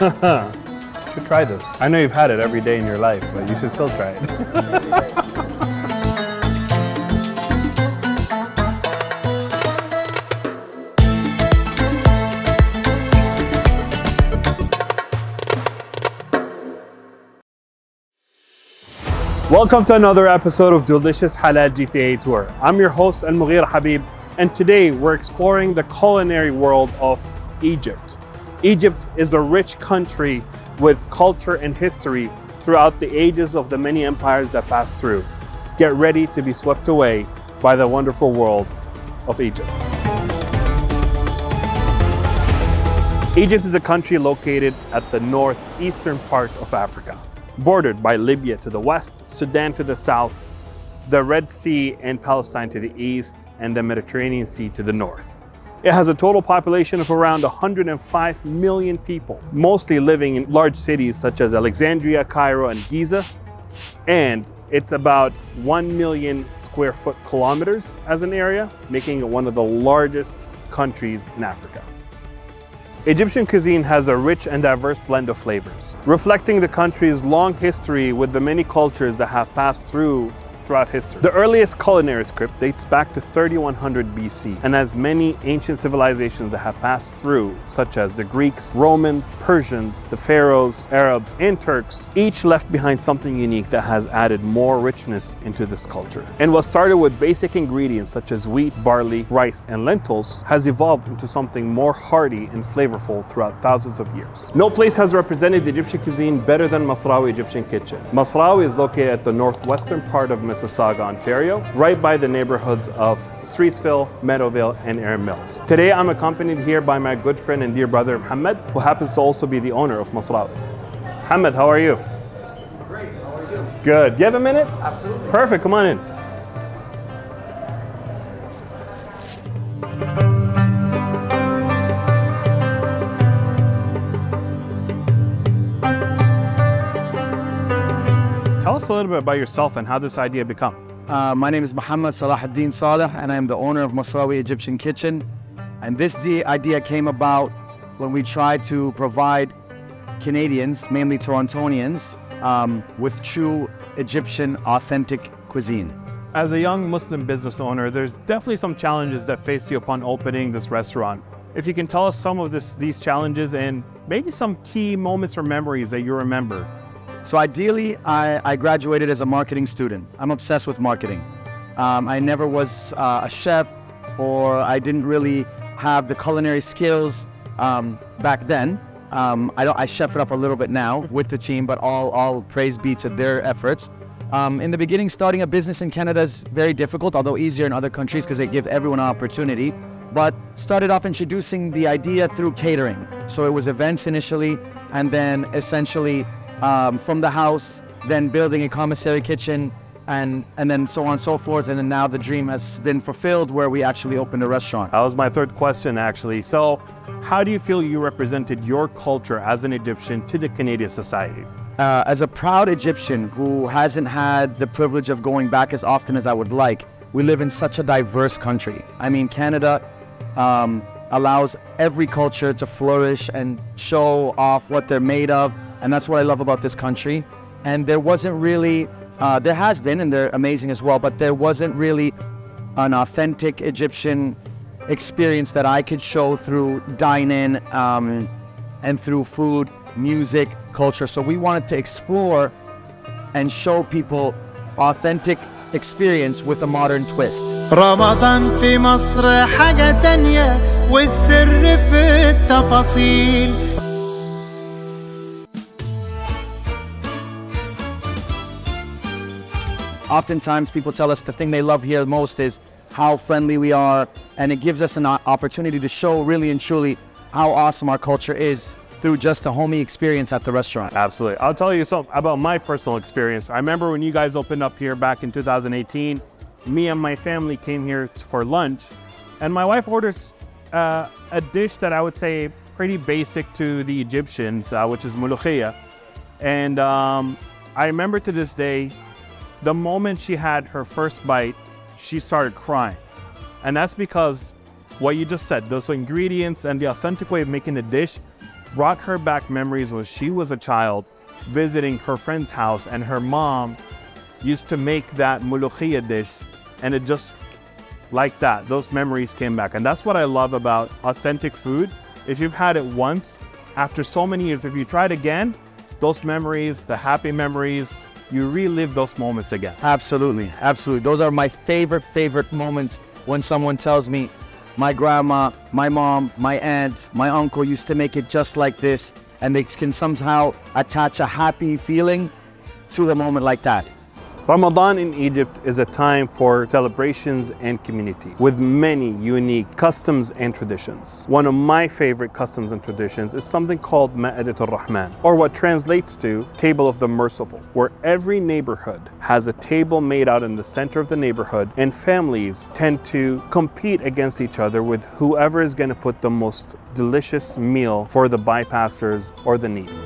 You should try this. I know you've had it every day in your life, but you should still try it. Welcome to another episode of Dolicious Halal GTA Tour. I'm your host, Almughira Habib, and today we're exploring the culinary world of Egypt. Egypt is a rich country with culture and history throughout the ages of the many empires that passed through. Get ready to be swept away by the wonderful world of Egypt. Egypt is a country located at the northeastern part of Africa, bordered by Libya to the west, Sudan to the south, the Red Sea and Palestine to the east, and the Mediterranean Sea to the north. It has a total population of around 105 million people, mostly living in large cities such as Alexandria, Cairo, and Giza, and it's about 1 million square foot kilometers as an area, making it one of the largest countries in Africa. Egyptian cuisine has a rich and diverse blend of flavors, reflecting the country's long history with the many cultures that have passed throughout history. The earliest culinary script dates back to 3100 BC and has many ancient civilizations that have passed through, such as the Greeks, Romans, Persians, the Pharaohs, Arabs, and Turks. Each left behind something unique that has added more richness into this culture. And what started with basic ingredients such as wheat, barley, rice, and lentils has evolved into something more hearty and flavorful throughout thousands of years. No place has represented the Egyptian cuisine better than Masrawi Egyptian Kitchen. Masrawi is located at the northwestern part of Mississauga, Ontario, right by the neighborhoods of Streetsville, Meadowville, and Erin Mills. Today, I'm accompanied here by my good friend and dear brother, Mohammed, who happens to also be the owner of Masrawi. Mohammed, how are you? Great, how are you? Good. Do you have a minute? Absolutely. Perfect, come on in. Tell us a little bit about yourself and how this idea became. My name is Muhammad Salahuddin Saleh, and I am the owner of Masrawi Egyptian Kitchen. And this idea came about when we tried to provide Canadians, mainly Torontonians, with true Egyptian authentic cuisine. As a young Muslim business owner, there's definitely some challenges that face you upon opening this restaurant. If you can tell us some of these challenges and maybe some key moments or memories that you remember. So ideally, I graduated as a marketing student. I'm obsessed with marketing. I never was a chef, or I didn't really have the culinary skills back then. I chef it up a little bit now with the team, but all praise be to their efforts. In the beginning, starting a business in Canada is very difficult, although easier in other countries because they give everyone an opportunity. But started off introducing the idea through catering. So it was events initially, and then essentially from the house, then building a commissary kitchen, and then so on and so forth. And then now the dream has been fulfilled where we actually opened a restaurant. That was my third question, actually. So how do you feel you represented your culture as an Egyptian to the Canadian society? As a proud Egyptian who hasn't had the privilege of going back as often as I would like, we live in such a diverse country. I mean, Canada allows every culture to flourish and show off what they're made of. And that's what I love about this country. And there wasn't really, there has been, and they're amazing as well, but there wasn't really an authentic Egyptian experience that I could show through dine-in and through food, music, culture. So we wanted to explore and show people authentic experience with a modern twist. رمضان في مصر حاجة تانية والسر في التفاصيل. Oftentimes people tell us the thing they love here most is how friendly we are, and it gives us an opportunity to show really and truly how awesome our culture is through just a homey experience at the restaurant. Absolutely. I'll tell you something about my personal experience. I remember when you guys opened up here back in 2018, me and my family came here for lunch, and my wife orders a dish that I would say pretty basic to the Egyptians, which is mulukhiyah. And I remember to this day, the moment she had her first bite, she started crying. And that's because what you just said, those ingredients and the authentic way of making the dish brought her back memories when she was a child visiting her friend's house, and her mom used to make that mulukhiyah dish, and it just like that, those memories came back. And that's what I love about authentic food. If you've had it once, after so many years, if you try it again, those memories, the happy memories, you relive those moments again. Absolutely, absolutely. Those are my favorite moments when someone tells me, my grandma, my mom, my aunt, my uncle used to make it just like this, and they can somehow attach a happy feeling to a moment like that. Ramadan in Egypt is a time for celebrations and community with many unique customs and traditions. One of my favorite customs and traditions is something called Ma'idat al-Rahman, or what translates to Table of the Merciful, where every neighborhood has a table made out in the center of the neighborhood, and families tend to compete against each other with whoever is going to put the most delicious meal for the bypassers or the needy.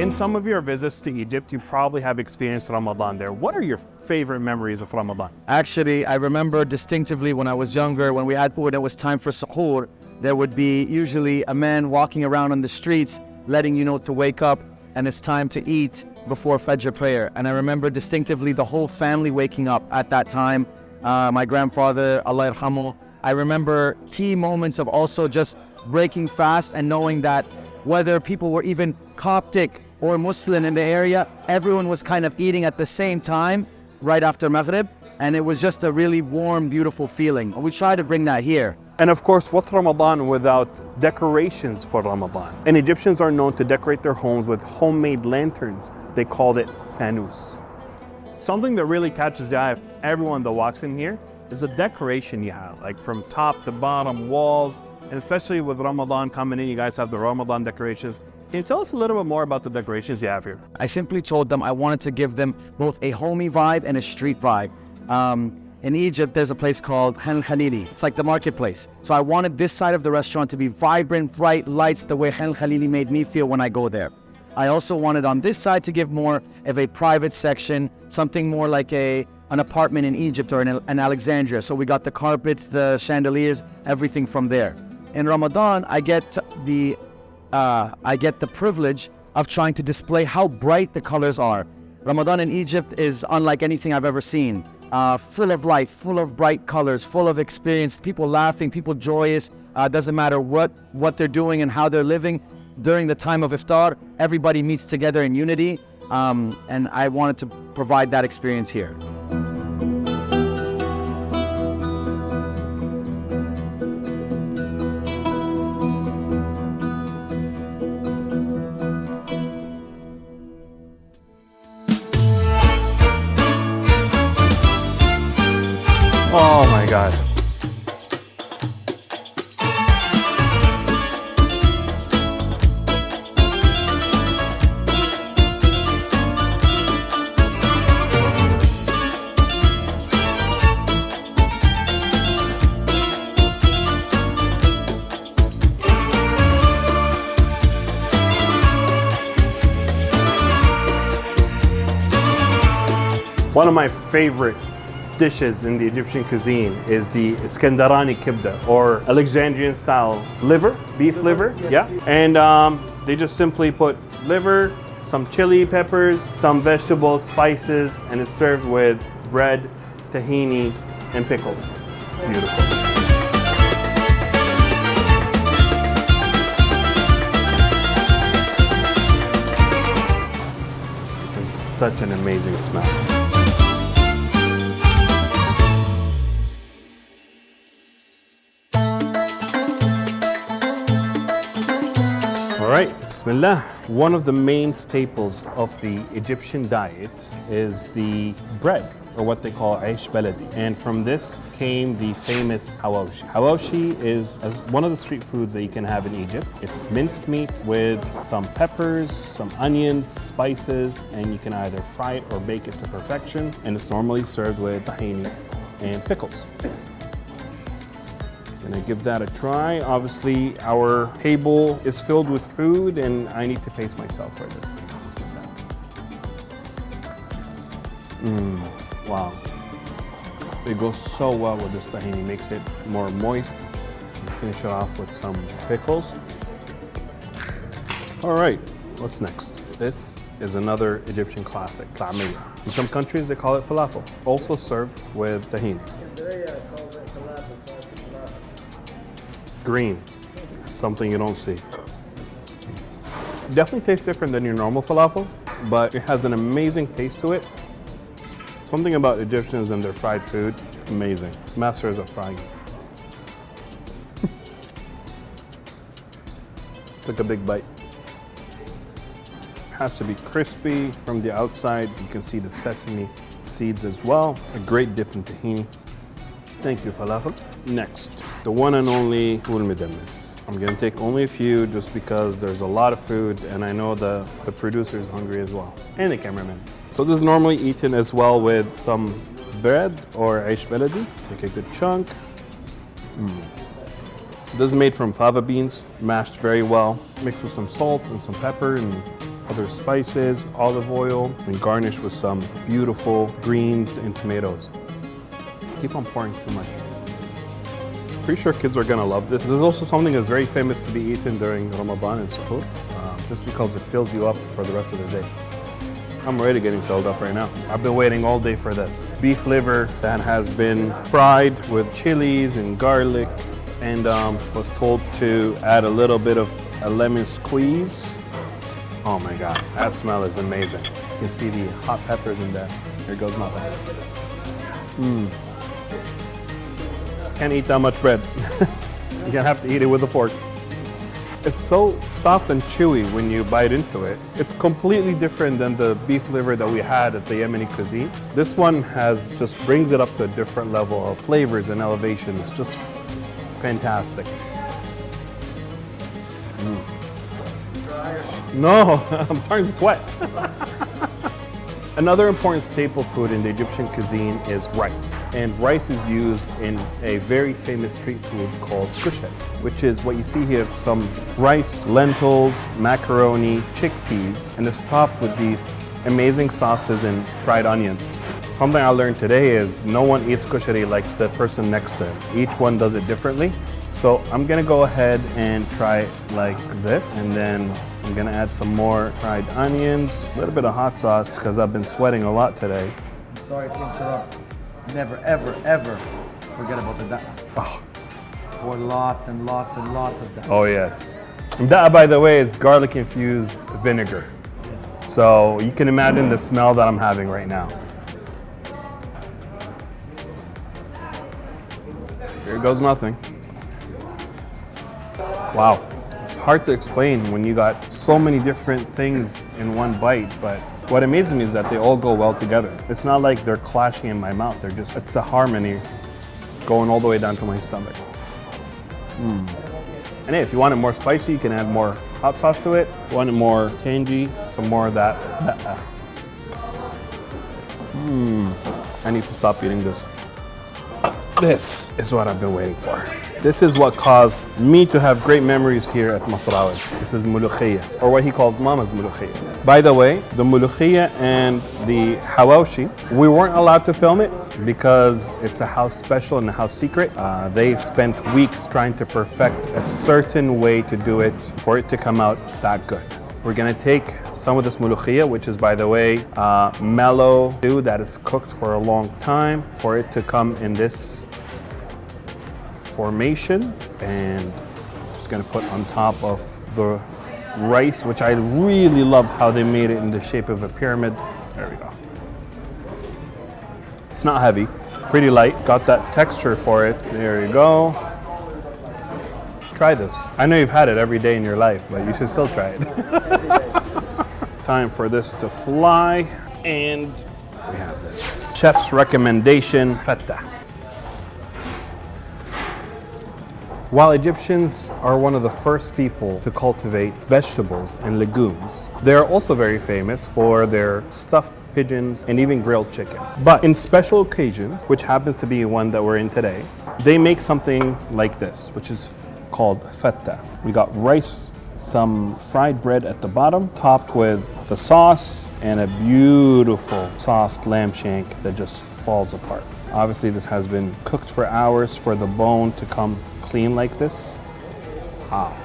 In some of your visits to Egypt, you probably have experienced Ramadan there. What are your favorite memories of Ramadan? Actually, I remember distinctively when I was younger, when it was time for suhoor, there would be usually a man walking around on the streets, letting you know to wake up and it's time to eat before Fajr prayer. And I remember distinctively the whole family waking up at that time. My grandfather, Allah yarhamu. I remember key moments of also just breaking fast and knowing that whether people were even Coptic or Muslim in the area, everyone was kind of eating at the same time right after Maghrib, and it was just a really warm, beautiful feeling. We try to bring that here. And of course, what's Ramadan without decorations for Ramadan? And Egyptians are known to decorate their homes with homemade lanterns. They called it fanus. Something that really catches the eye of everyone that walks in here is the decoration you have, like from top to bottom, walls, and especially with Ramadan coming in, you guys have the Ramadan decorations. Can you tell us a little bit more about the decorations you have here? I simply told them I wanted to give them both a homey vibe and a street vibe. In Egypt, there's a place called Khan Khalili. It's like the marketplace. So I wanted this side of the restaurant to be vibrant, bright lights, the way Khan Khalili made me feel when I go there. I also wanted on this side to give more of a private section, something more like an apartment in Egypt or in Alexandria. So we got the carpets, the chandeliers, everything from there. In Ramadan, I get the privilege of trying to display how bright the colors are. Ramadan in Egypt is unlike anything I've ever seen. Full of life, full of bright colors, full of experience, people laughing, people joyous. Doesn't matter what they're doing and how they're living. During the time of iftar, everybody meets together in unity, and I wanted to provide that experience here. Oh my God. One of my favorite dishes in the Egyptian cuisine is the Iskandarani kibda, or Alexandrian style liver, beef liver, yeah. And they just simply put liver, some chili peppers, some vegetables, spices, and it's served with bread, tahini, and pickles. Beautiful. It's such an amazing smell. All right, Bismillah. One of the main staples of the Egyptian diet is the bread, or what they call aish baladi. And from this came the famous hawawshi. Hawawshi is one of the street foods that you can have in Egypt. It's minced meat with some peppers, some onions, spices, and you can either fry it or bake it to perfection. And it's normally served with tahini and pickles. Gonna give that a try. Obviously, our table is filled with food and I need to pace myself for this. Wow. It goes so well with this tahini, makes it more moist. Finish it off with some pickles. All right, what's next? This is another Egyptian classic, ta'amiyya. In some countries, they call it falafel, also served with tahini. Green, something you don't see. Definitely tastes different than your normal falafel, but it has an amazing taste to it. Something about Egyptians and their fried food, amazing. Masters of frying. Took a big bite. Has to be crispy from the outside. You can see the sesame seeds as well. A great dip in tahini. Thank you, falafel. Next, the one and only ful midammis. I'm gonna take only a few just because there's a lot of food and I know the producer is hungry as well, and the cameraman. So this is normally eaten as well with some bread or aish baladi. Take a good chunk. This is made from fava beans, mashed very well, mixed with some salt and some pepper and other spices, olive oil, and garnished with some beautiful greens and tomatoes. Keep on pouring too much. Pretty sure kids are gonna love this. This is also something that's very famous to be eaten during Ramadan and Suhoor, just because it fills you up for the rest of the day. I'm already getting filled up right now. I've been waiting all day for this. Beef liver that has been fried with chilies and garlic, and was told to add a little bit of a lemon squeeze. Oh my God, that smell is amazing. You can see the hot peppers in there. Here goes nothing. Can't eat that much bread. You're gonna have to eat it with a fork. It's so soft and chewy when you bite into it. It's completely different than the beef liver that we had at the Yemeni cuisine. This one just brings it up to a different level of flavors and elevation. It's just fantastic. No, I'm starting to sweat. Another important staple food in the Egyptian cuisine is rice. And rice is used in a very famous street food called kushari, which is what you see here, some rice, lentils, macaroni, chickpeas, and it's topped with these amazing sauces and fried onions. Something I learned today is no one eats kushari like the person next to him. Each one does it differently. So I'm gonna go ahead and try it like this, and then I'm gonna add some more fried onions, a little bit of hot sauce because I've been sweating a lot today. I'm sorry to interrupt. Never, ever, ever forget about the da'a. Oh. Pour lots and lots and lots of da'a. Oh yes. And da'a, by the way, is garlic infused vinegar. Yes. So you can imagine the smell that I'm having right now. Here goes nothing. Wow. It's hard to explain when you got so many different things in one bite, but what amazes me is that they all go well together. It's not like they're clashing in my mouth. It's a harmony going all the way down to my stomach. And hey, if you want it more spicy, you can add more hot sauce to it. If you want it more tangy, some more of that. I need to stop eating this. This is what I've been waiting for. This is what caused me to have great memories here at Masrawi. This is mulukhiyya, or what he called Mama's mulukhiyya. By the way, the mulukhiyya and the hawawshi, we weren't allowed to film it because it's a house special and a house secret. They spent weeks trying to perfect a certain way to do it for it to come out that good. We're gonna take some of this mulukhiyya, which is, by the way, mellow stew that is cooked for a long time for it to come in this formation, and just gonna put on top of the rice, which I really love how they made it in the shape of a pyramid. There we go. It's not heavy, pretty light, got that texture for it. There you go. Try this. I know you've had it every day in your life, but you should still try it. Time for this to fly, and we have this. Chef's recommendation, fattah. While Egyptians are one of the first people to cultivate vegetables and legumes, they are also very famous for their stuffed pigeons and even grilled chicken. But in special occasions, which happens to be one that we're in today, they make something like this, which is called fattah. We got rice, some fried bread at the bottom, topped with the sauce and a beautiful soft lamb shank that just falls apart. Obviously, this has been cooked for hours for the bone to come clean like this. Wow.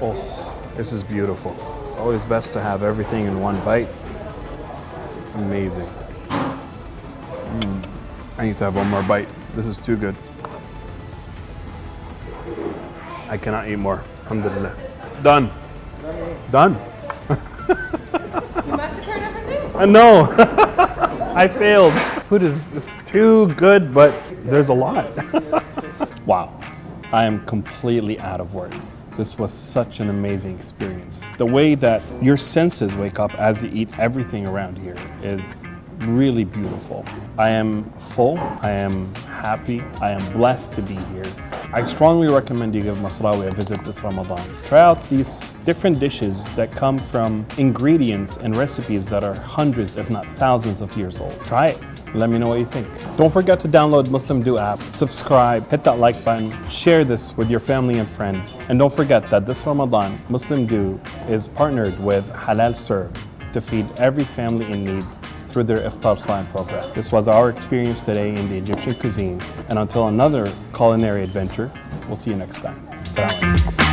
Oh, this is beautiful. It's always best to have everything in one bite. Amazing. I need to have one more bite. This is too good. I cannot eat more. Alhamdulillah. Done. Done. You massacred everything? No. I failed. Food is too good, but there's a lot. Wow. I am completely out of words. This was such an amazing experience. The way that your senses wake up as you eat everything around here is really beautiful. I am full, I am happy, I am blessed to be here. I strongly recommend you give Masrawi a visit this Ramadan. Try out these different dishes that come from ingredients and recipes that are hundreds, if not thousands of years old. Try it. Let me know what you think. Don't forget to download MuslimDo app, subscribe, hit that like button, share this with your family and friends. And don't forget that this Ramadan, MuslimDo is partnered with Halal Serve to feed every family in need through their Iftar Saim program. This was our experience today in the Egyptian cuisine. And until another culinary adventure, we'll see you next time. Assalamu alaikum.